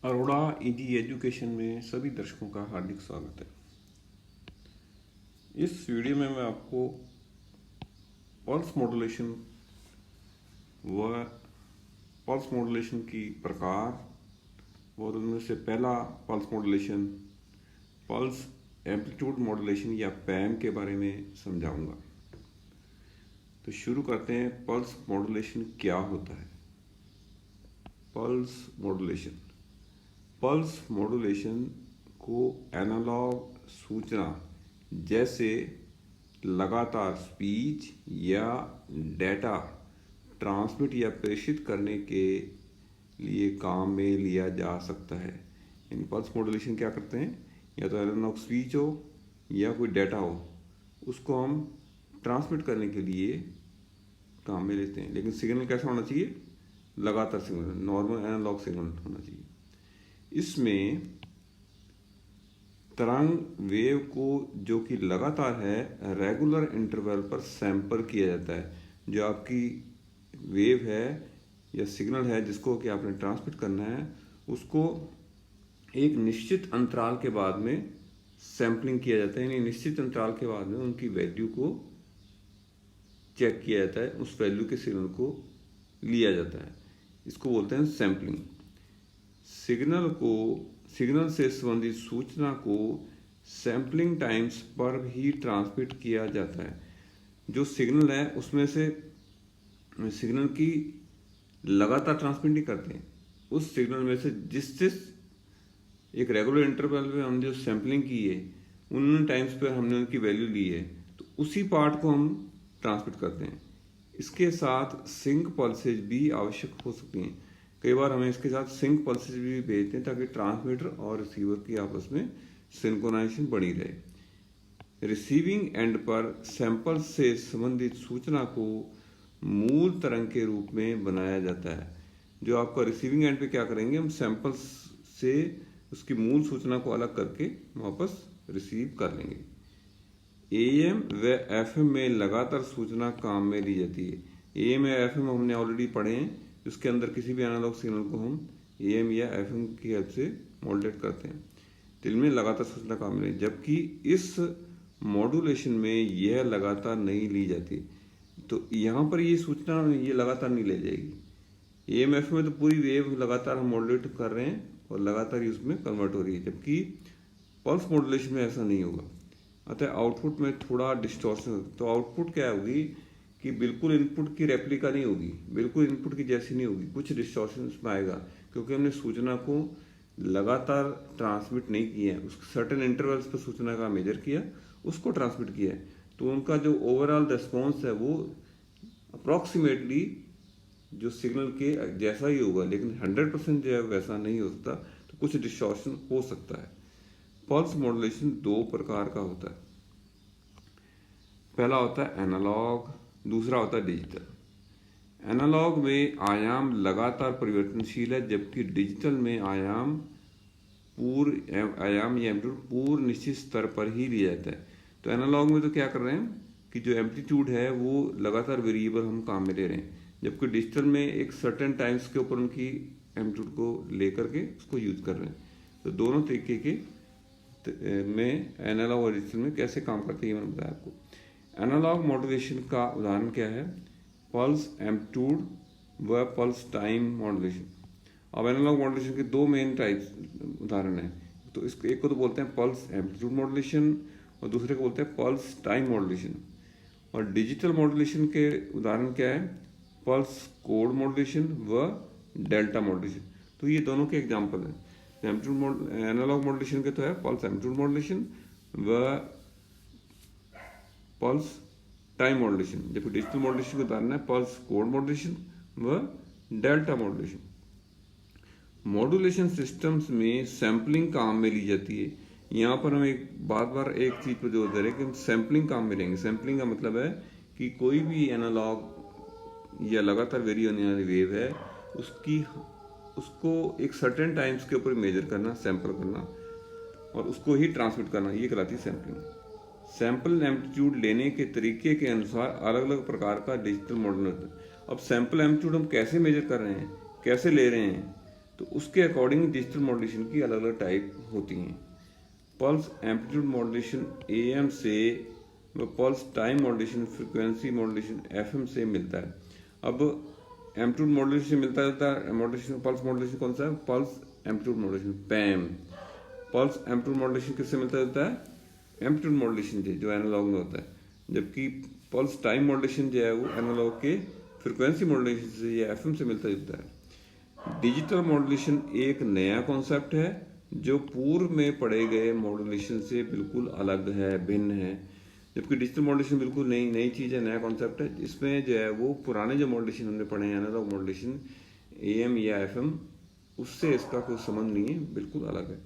Arora easy education में सभी दर्शकों का हार्दिक स्वागत है। इस वीडियो में मैं आपको पल्स मॉड्यूलेशन व पल्स मॉड्यूलेशन की प्रकार और उनमें से पहला pulse modulation pulse amplitude modulation या पैम के बारे में समझाऊंगा। तो शुरू करते हैं। पल्स मॉड्यूलेशन क्या होता है? पल्स मॉड्यूलेशन को एनालॉग सूचना जैसे लगातार स्पीच या डेटा ट्रांसमिट या प्रेषित करने के लिए काम में लिया जा सकता है। यानी पल्स मॉड्यूलेशन क्या करते हैं, या तो एनालॉग स्पीच हो या कोई डेटा हो, उसको हम ट्रांसमिट करने के लिए काम में लेते हैं। लेकिन सिग्नल कैसा होना चाहिए? लगातार सिग्नल, नॉर्मल एनालॉग सिग्नल होना चाहिए। इसमें तरंग वेव को जो कि लगातार है रेगुलर इंटरवल पर सैंपल किया जाता है। जो आपकी वेव है या सिग्नल है जिसको कि आपने ट्रांसमिट करना है, उसको एक निश्चित अंतराल के बाद में सैंपलिंग किया जाता है। यानी निश्चित अंतराल के बाद में उनकी वैल्यू को चेक किया जाता है, उस वैल्यू के सिग्नल को लिया जाता है। इसको बोलते हैं सैंपलिंग। सिग्नल से संबंधित सूचना को सैंपलिंग टाइम्स पर ही ट्रांसमिट किया जाता है। जो सिग्नल है उसमें से सिग्नल की लगातार ट्रांसमिट नहीं करते, उस सिग्नल में से जिस एक रेगुलर इंटरवल में हमने जो सैंपलिंग की है उन टाइम्स पर हमने उनकी वैल्यू ली है, तो उसी पार्ट को हम ट्रांसमिट करते हैं। इसके साथ सिंक पल्सेज भी आवश्यक हो सकती हैं। कई बार हमें इसके साथ सिंक पल्सेज भी भेजते हैं ताकि ट्रांसमीटर और रिसीवर की आपस में सिंक्रोनाइजेशन बनी रहे। रिसीविंग एंड पर सैंपल से संबंधित सूचना को मूल तरंग के रूप में बनाया जाता है। जो आपका रिसीविंग एंड पे क्या करेंगे, हम सैंपल्स से उसकी मूल सूचना को अलग करके वापस रिसीव कर लेंगे। AM व FM में लगातार सूचना काम में ली जाती है। AM या FM हमने ऑलरेडी पढ़े हैं, उसके अंदर किसी भी एनालॉग सिग्नल को हम AM या FM की हेल्प से मॉड्यूलेट करते हैं। तो इनमें लगातार सूचना काम में, जबकि इस मॉड्यूलेशन में यह लगातार नहीं ली जाती। तो यहाँ पर ये सूचना ये लगातार नहीं ले जाएगी। AM FM में तो पूरी वेव लगातार हम मॉड्यूलेट कर रहे हैं और लगातार ही उसमें कन्वर्ट हो रही है, जबकि पल्स मॉड्यूलेशन में ऐसा नहीं होगा। अतः आउटपुट में थोड़ा डिस्टॉर्शन होगा। तो आउटपुट क्या होगी कि बिल्कुल इनपुट की रेप्लिका नहीं होगी, बिल्कुल इनपुट की जैसी नहीं होगी, कुछ डिस्टॉर्शन में आएगा, क्योंकि हमने सूचना को लगातार ट्रांसमिट नहीं किया है, उस सर्टेन इंटरवल्स पर सूचना का मेजर किया, उसको ट्रांसमिट किया है। तो उनका जो ओवरऑल रिस्पॉन्स है वो अप्रॉक्सीमेटली जो सिग्नल के जैसा ही होगा, लेकिन 100% जो है वैसा नहीं हो सकता, तो कुछ डिस्टॉर्शन हो सकता है। पल्स मॉड्यूलेशन दो प्रकार का होता है। पहला होता है एनालॉग, दूसरा होता है डिजिटल। एनालॉग में आयाम लगातार परिवर्तनशील है, जबकि डिजिटल में आयाम या एम्पलीट्यूड पूर्ण निश्चित स्तर पर ही लिया जाता है। तो एनालॉग में तो क्या कर रहे हैं कि जो एम्पलीट्यूड है वो लगातार वेरिएबल हम काम में ले रहे हैं, जबकि डिजिटल में एक सर्टेन टाइम्स के ऊपर उनकी एम्पलीट्यूड को लेकर के उसको यूज कर रहे हैं। तो दोनों तरीके के में एनालॉग और डिजिटल में कैसे काम करते हैं ये मैंने बताया आपको। एनालॉग मॉड्यूलेशन का उदाहरण क्या है? पल्स एम्पलीट्यूड व पल्स टाइम मॉड्यूलेशन। अब एनालॉग मॉड्यूलेशन के दो मेन टाइप्स उदाहरण हैं। तो इसको एक को तो बोलते हैं पल्स एम्पलीट्यूड मॉड्यूलेशन और दूसरे को बोलते हैं पल्स टाइम मॉड्यूलेशन। और डिजिटल मॉड्यूलेशन के उदाहरण क्या है? पल्स कोड मॉड्यूलेशन व डेल्टा मॉड्यूलेशन। तो ये दोनों के एग्जाम्पल हैं। एनालॉग मॉड्यूलेशन के तो है पल्स एम्पलीट्यूड मॉड्यूलेशन व पल्स टाइम मॉड्यूलेशन, जबकि डिजिटल मॉड्यूलेशन का उदाहरण है पल्स कोड मॉड्यूलेशन व डेल्टा मॉड्यूलेशन। मॉड्यूलेशन सिस्टम्स में सैंपलिंग काम में ली जाती है। यहाँ पर हम एक बार एक चीज पर जोर दे रहे हैं कि हम सैंपलिंग काम में लेंगे। सैंपलिंग का मतलब है कि कोई भी एनालॉग या लगातार वेरी होने वाली वेव है उसको एक सर्टेन टाइम्स के ऊपर मेजर करना, सैंपल करना और उसको ही ट्रांसमिट करना, ये कहलाती है सैंपलिंग। सैंपल एम्पलीट्यूड लेने के तरीके के अनुसार अलग अलग प्रकार का डिजिटल मॉडल होता है। अब सैंपल एम्पलीट्यूड हम कैसे मेजर कर रहे हैं, कैसे ले रहे हैं, तो उसके अकॉर्डिंग डिजिटल मॉड्यूलेशन की अलग अलग टाइप होती हैं। पल्स एम्पलीट्यूड मॉड्यूलेशन AM से व pulse time modulation frequency modulation FM से मिलता है। अब एम्पलीट्यूड मॉड्यूलेशन मिलता है मॉड्यूलेशन पल्स मॉड्यूलेशन कौन सा है? Pulse amplitude modulation पैम। Pulse amplitude modulation किससे मिलता है? एम्पलीट्यूड मॉड्यूलेशन से, जो एनालॉग में होता है। जबकि पल्स टाइम मॉड्यूलेशन जो है वो एनालॉग के फ्रिक्वेंसी मॉड्यूलेशन से या FM से मिलता जुलता है। डिजिटल मॉड्यूलेशन एक नया कॉन्सेप्ट है जो पूर्व में पढ़े गए मॉड्यूलेशन से बिल्कुल अलग है, भिन्न है। जबकि डिजिटल मॉड्यूलेशन बिल्कुल नई चीज़ है, नया कॉन्सेप्ट है। इसमें जो है वो पुराने जो मॉड्यूलेशन हमने पढ़े हैं एनालॉग मॉड्यूलेशन AM या FM, उससे इसका कोई संबंध नहीं है, बिल्कुल अलग है।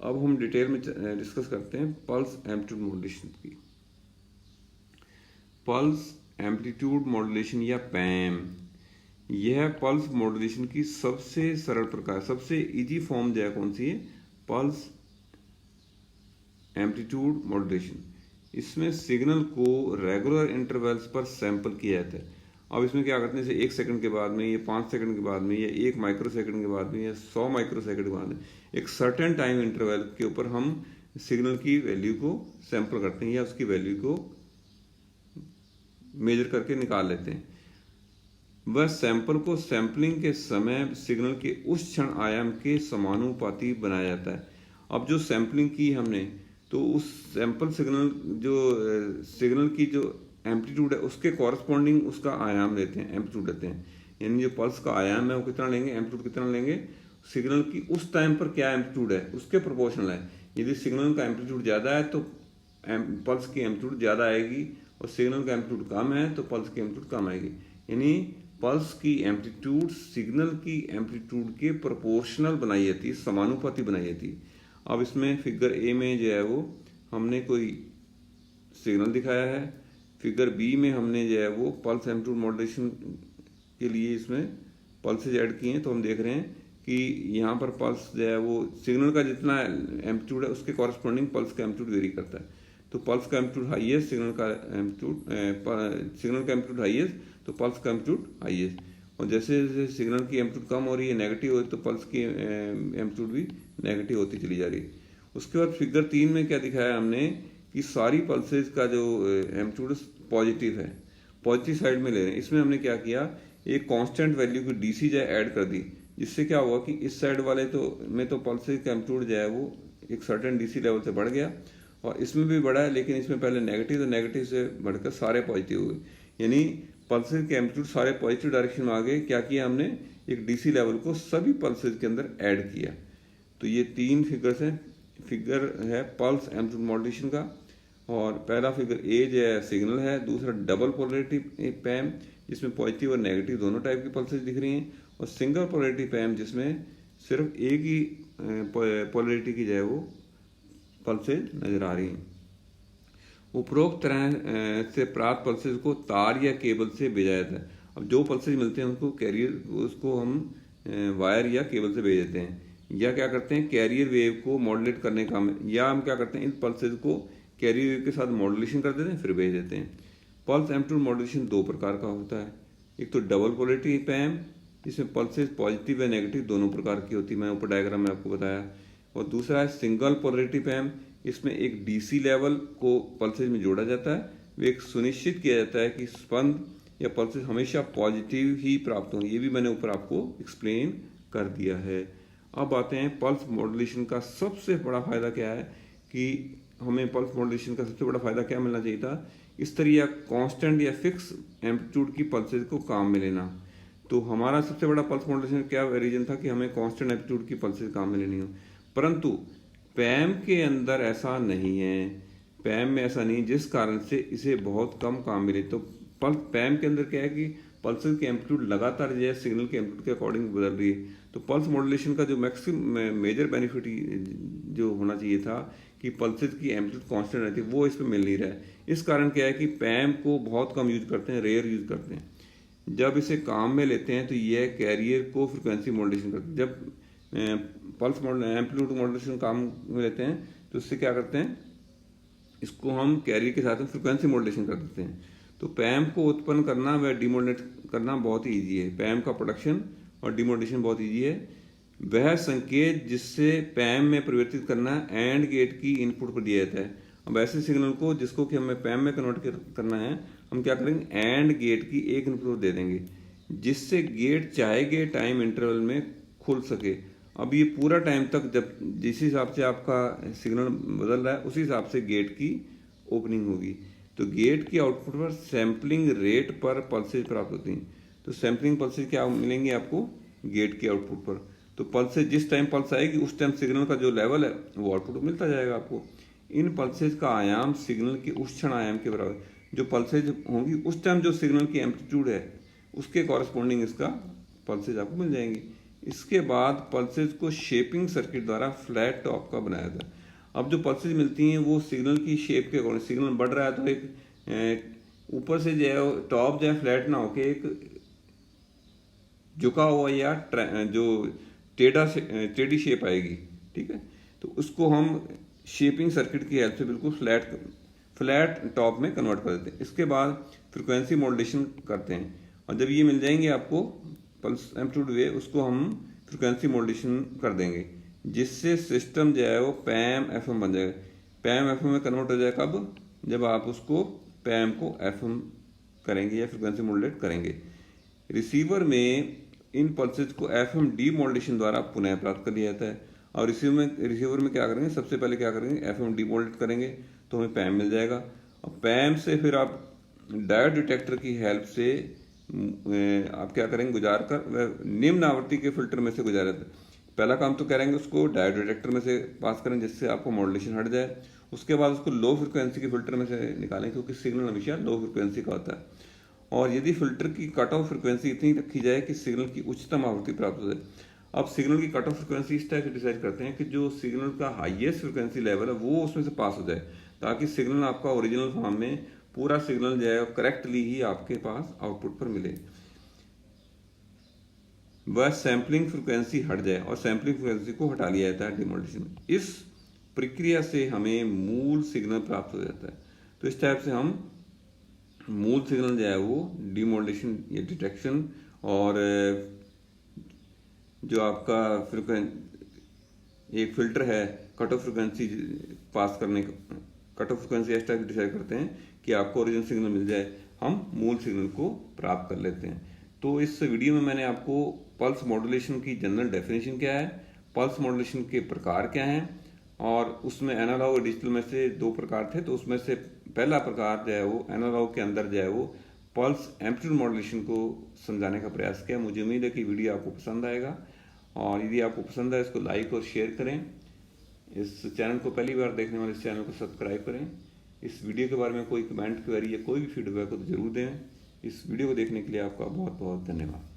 अब हम डिटेल में डिस्कस करते हैं पल्स एम्पलीट्यूड मॉड्यूलेशन की। पल्स एम्पलीट्यूड मॉड्यूलेशन या पैम, यह पल्स मॉड्यूलेशन की सबसे सरल प्रकार, सबसे इजी फॉर्म जो है कौन सी है? Pulse amplitude modulation. इसमें सिग्नल को रेगुलर इंटरवल्स पर सैंपल किया जाता है। अब इसमें क्या करते हैं, जैसे 1 सेकंड के बाद में, या 5 सेकंड के बाद में, या 1 माइक्रो सेकंड के बाद में, या 100 माइक्रो सेकंड के बाद में, एक सर्टेन टाइम इंटरवल के ऊपर हम सिग्नल की वैल्यू को सैंपल करते हैं या उसकी वैल्यू को मेजर करके निकाल लेते हैं। वह सैंपल को सैंपलिंग के समय सिग्नल के उस क्षण आयाम के समानुपाती बनाया जाता है। अब जो सैंपलिंग की हमने, तो उस सैंपल सिग्नल की जो एम्पलीट्यूड है उसके कॉरस्पॉन्डिंग उसका आयाम लेते हैं, एम्पलीट्यूड लेते हैं। यानी जो पल्स का आयाम है वो कितना लेंगे, एम्पलीट्यूड कितना लेंगे, सिग्नल की उस टाइम पर क्या एम्पलीट्यूड है उसके प्रोपोर्शनल है। यदि सिग्नल का एम्पलीट्यूड ज़्यादा है तो पल्स की एम्पलीट्यूड ज़्यादा आएगी, और सिग्नल का एम्पलीट्यूड कम है तो पल्स की एम्पलीट्यूड कम आएगी। यानी पल्स की एम्पलीट्यूड सिग्नल की एम्पलीट्यूड के प्रोपोर्शनल बनाई जाती है, समानुपाती बनाई जाती है। अब इसमें फिगर A में जो है वो हमने कोई सिग्नल दिखाया है, फिगर B में हमने जो है वो पल्स एम्पलीट्यूड मॉड्यूलेशन के लिए इसमें पल्सेज ऐड किए हैं। तो हम देख रहे हैं कि यहाँ पर पल्स जो है वो सिग्नल का जितना एम्पलीट्यूड है उसके कॉरस्पॉन्डिंग पल्स का एम्पलीट्यूड वेरी करता है। तो पल्स का एम्पलीट्यूड हाईएस्ट, सिग्नल का एम्पलीट्यूड हाईएस्ट, तो पल्स का एम्पलीट्यूड हाईएस्ट। और जैसे जैसे सिग्नल की एम्पलीट्यूड कम हो रही है, नेगेटिव हो रही है, तो पल्स की एम्पलीट्यूड भी नेगेटिव होती चली जा रही है। उसके बाद फिगर 3 में क्या दिखाया हमने कि सारी पल्सेज का जो एम्पलीट्यूड पॉजिटिव है, पॉजिटिव साइड में ले रहे हैं। इसमें हमने क्या किया, एक कांस्टेंट वैल्यू की DC जो है ऐड कर दी, जिससे क्या हुआ कि इस साइड वाले तो पल्सेज का एम्पलीट्यूड जो है वो एक सर्टेन DC लेवल से बढ़ गया, और इसमें भी बढ़ा है, लेकिन इसमें पहले नेगेटिव, तो नेगेटिव से बढ़कर सारे पॉजिटिव हुए। यानी पल्सेज के एम्पलीट्यूड सारे पॉजिटिव डायरेक्शन में आ गए। क्या किया हमने, एक DC लेवल को सभी पल्सेज के अंदर ऐड किया। तो ये 3 फिगर्स हैं। फिगर है पल्स एम्पलीट्यूड मॉड्यूलेशन का, और पहला फिगर A जो है सिग्नल है, दूसरा डबल पोलरिटी पैम जिसमें पॉजिटिव और नेगेटिव दोनों टाइप की पल्सेज दिख रही हैं, और सिंगल पोलरिटी पैम जिसमें सिर्फ एक ही पोलरिटी की जो है वो पल्सेज नजर आ रही हैं। उपरोक्त तरह से प्राप्त पल्सेज को तार या केबल से भेजा जाता है। अब जो पल्सेज मिलते हैं उसको कैरियर, उसको हम वायर या केबल से भेज देते हैं, या क्या करते हैं कैरियर वेव को मॉड्यूलेट करने का, या हम क्या करते हैं इन पल्सेज को कैरियर वेव के साथ मॉड्यूलेशन कर देते हैं फिर भेज देते हैं। पल्स एम्पलीट्यूड मॉड्यूलेशन 2 प्रकार का होता है। एक तो डबल पोलरिटी पैम जिसमें पल्सेज पॉजिटिव या नेगेटिव दोनों प्रकार की होती है, मैं ऊपर डायग्राम में आपको बताया। और दूसरा है सिंगल पोलरिटी पैम, इसमें एक DC लेवल को पल्सेज में जोड़ा जाता है। वो एक सुनिश्चित किया जाता है कि स्पंद या पल्सेज हमेशा पॉजिटिव ही प्राप्त होंगे। ये भी मैंने ऊपर आपको एक्सप्लेन कर दिया है। अब आते हैं पल्स मॉड्यूलेशन का सबसे बड़ा फायदा क्या है, कि हमें पल्स मॉड्यूलेशन का सबसे बड़ा फायदा क्या मिलना चाहिए था, इस तरह या कांस्टेंट या फिक्स एम्पलीट्यूड की पल्सेज को काम में लेना। तो हमारा सबसे बड़ा पल्स मॉड्यूलेशन क्या रीजन था कि हमें कांस्टेंट एम्पलीट्यूड की पल्सेज काम में लेनी हो। परंतु पैम के अंदर ऐसा नहीं है, पैम में ऐसा नहीं, जिस कारण से इसे बहुत कम काम मिले। तो पैम के अंदर क्या है कि पल्सेस की एम्पलीट्यूड लगातार जो है सिग्नल के एम्पलीट्यूड के अकॉर्डिंग बदल रही है। तो पल्स मॉड्यूलेशन का जो मैक्सिमम मेजर बेनिफिट जो होना चाहिए था कि पल्सेस की एम्पलीट्यूड कांस्टेंट रहती है, वो इसमें मिल नहीं रहा है। इस कारण क्या है कि पैम को बहुत कम यूज करते हैं, रेयर यूज करते हैं। जब इसे काम में लेते हैं तो यह कैरियर को फ्रिक्वेंसी मॉड्यूलेशन करते हैं। जब पल्स एम्पलीट्यूड मॉड्यूलेशन काम में लेते हैं तो इससे क्या करते हैं, इसको हम कैरियर के साथ में फ्रिक्वेंसी मॉड्यूलेशन कर देते हैं। तो पैम को उत्पन्न करना व डिमोडुलेट करना बहुत ही ईजी है। पैम का प्रोडक्शन और डिमोडुलेशन बहुत ईजी है। वह संकेत जिससे पैम में परिवर्तित करना एंड गेट की इनपुट पर दिया जाता है। अब ऐसे सिग्नल को जिसको कि हमें पैम में कन्वर्ट करना है, हम क्या करेंगे, एंड गेट की एक इनपुट दे देंगे जिससे गेट चाहे गए टाइम इंटरवल में खुल सके। अब ये पूरा टाइम तक जब जिस हिसाब से आपका सिग्नल बदल रहा है उसी हिसाब से गेट की ओपनिंग होगी। तो गेट की आउटपुट पर सैम्पलिंग रेट पर पल्सेज प्राप्त होती हैं। तो सैम्पलिंग पल्सेज क्या मिलेंगे आपको गेट की आउटपुट पर। तो पल्सेज जिस टाइम पल्स आएगी उस टाइम सिग्नल का जो लेवल है वो आउटपुट मिलता जाएगा आपको। इन पल्सेज का आयाम सिग्नल के उस क्षण आयाम के बराबर, जो पल्सेज होंगी उस टाइम जो सिग्नल की एम्पलीट्यूड है उसके कॉरस्पॉन्डिंग इसका पल्सेज आपको मिल जाएंगी। इसके बाद पल्सेज को शेपिंग सर्किट द्वारा फ्लैट टॉप का बनाया जाता है। अब जो पल्सेज मिलती हैं वो सिग्नल की शेप के अकॉर्डिंग, सिग्नल बढ़ रहा है तो एक ऊपर से जो है टॉप जो है फ्लैट ना होके एक झुका हुआ या जो टेढ़ी शेप आएगी, ठीक है। तो उसको हम शेपिंग सर्किट की हेल्प से बिल्कुल फ्लैट टॉप में कन्वर्ट कर देते हैं। इसके बाद फ्रिक्वेंसी मॉड्यूलेशन करते हैं और जब ये मिल जाएंगे आपको पल्स एम्पलीट्यूड वेव, उसको हम फ्रिक्वेंसी मॉड्यूलेशन कर देंगे जिससे सिस्टम जो है वो पैम एफएम बन जाएगा। पैम एफएम में कन्वर्ट हो जाएगा कब, जब आप उसको पैम को एफएम करेंगे या फ्रिक्वेंसी मॉड्यूलेट करेंगे। रिसीवर में इन पल्सेज को एफएम डीमॉड्यूलेशन द्वारा पुनः प्राप्त कर लिया जाता है। और रिसीवर में क्या करेंगे, सबसे पहले क्या करेंगे, एफएम डीमॉड्यूलेट करेंगे तो हमें पैम मिल जाएगा। और पैम से फिर आप डायोड डिटेक्टर की हेल्प से आप क्या करेंगे, गुजार कर निम्न आवृत्ति के फिल्टर में से गुजारा जाता है। पहला काम तो करेंगे उसको डायोड डिटेक्टर में से पास करें जिससे आपको मॉड्यूलेशन हट जाए। उसके बाद उसको लो फ्रिक्वेंसी के फिल्टर में से निकालें क्योंकि सिग्नल हमेशा लो फ्रिक्वेंसी का होता है। और यदि फिल्टर की कट ऑफ फ्रिक्वेंसी इतनी रखी जाए कि सिग्नल की उच्चतम आवृत्ति प्राप्त हो जाए। अब सिग्नल की कट ऑफ फ्रिक्वेंसी इस टाइप से डिसाइड करते हैं कि जो सिग्नल का हाईएस्ट फ्रिक्वेंसी लेवल है वो उसमें से पास हो जाए ताकि सिग्नल आपका ओरिजिनल फॉर्म में पूरा सिग्नल जो है करेक्टली ही आपके पास आउटपुट पर मिले। वह सैम्पलिंग फ्रिक्वेंसी हट जाए और सैम्पलिंग फ्रिक्वेंसी को हटा लिया जाता है डिमोड्यूलेशन में। इस प्रक्रिया से हमें मूल सिग्नल प्राप्त हो जाता है। तो इस टाइप से हम मूल सिग्नल जो है वो डिमोड्यूलेशन या डिटेक्शन और जो आपका एक फिल्टर है कट ऑफ फ्रिक्वेंसी पास करने का, कट ऑफ फ्रिक्वेंसी इस टाइप डिसाइड करते हैं कि आपको ओरिजिनल सिग्नल मिल जाए, हम मूल सिग्नल को प्राप्त कर लेते हैं। तो इस वीडियो में मैंने आपको पल्स मॉड्यूलेशन की जनरल डेफिनेशन क्या है, पल्स मॉड्यूलेशन के प्रकार क्या हैं और उसमें एनालॉग और डिजिटल में से दो प्रकार थे। तो उसमें से पहला प्रकार जो है वो एनालॉग के अंदर जो है वो पल्स एम्पलीट्यूड मॉड्यूलेशन को समझाने का प्रयास किया। मुझे उम्मीद है कि वीडियो आपको पसंद आएगा और यदि आपको पसंद है इसको लाइक और शेयर करें। इस चैनल को पहली बार देखने वाले इस चैनल को सब्सक्राइब करें। इस वीडियो के बारे में कोई कमेंट क्वेरी या कोई भी फीडबैक हो तो जरूर दें। इस वीडियो को देखने के लिए आपका बहुत बहुत धन्यवाद।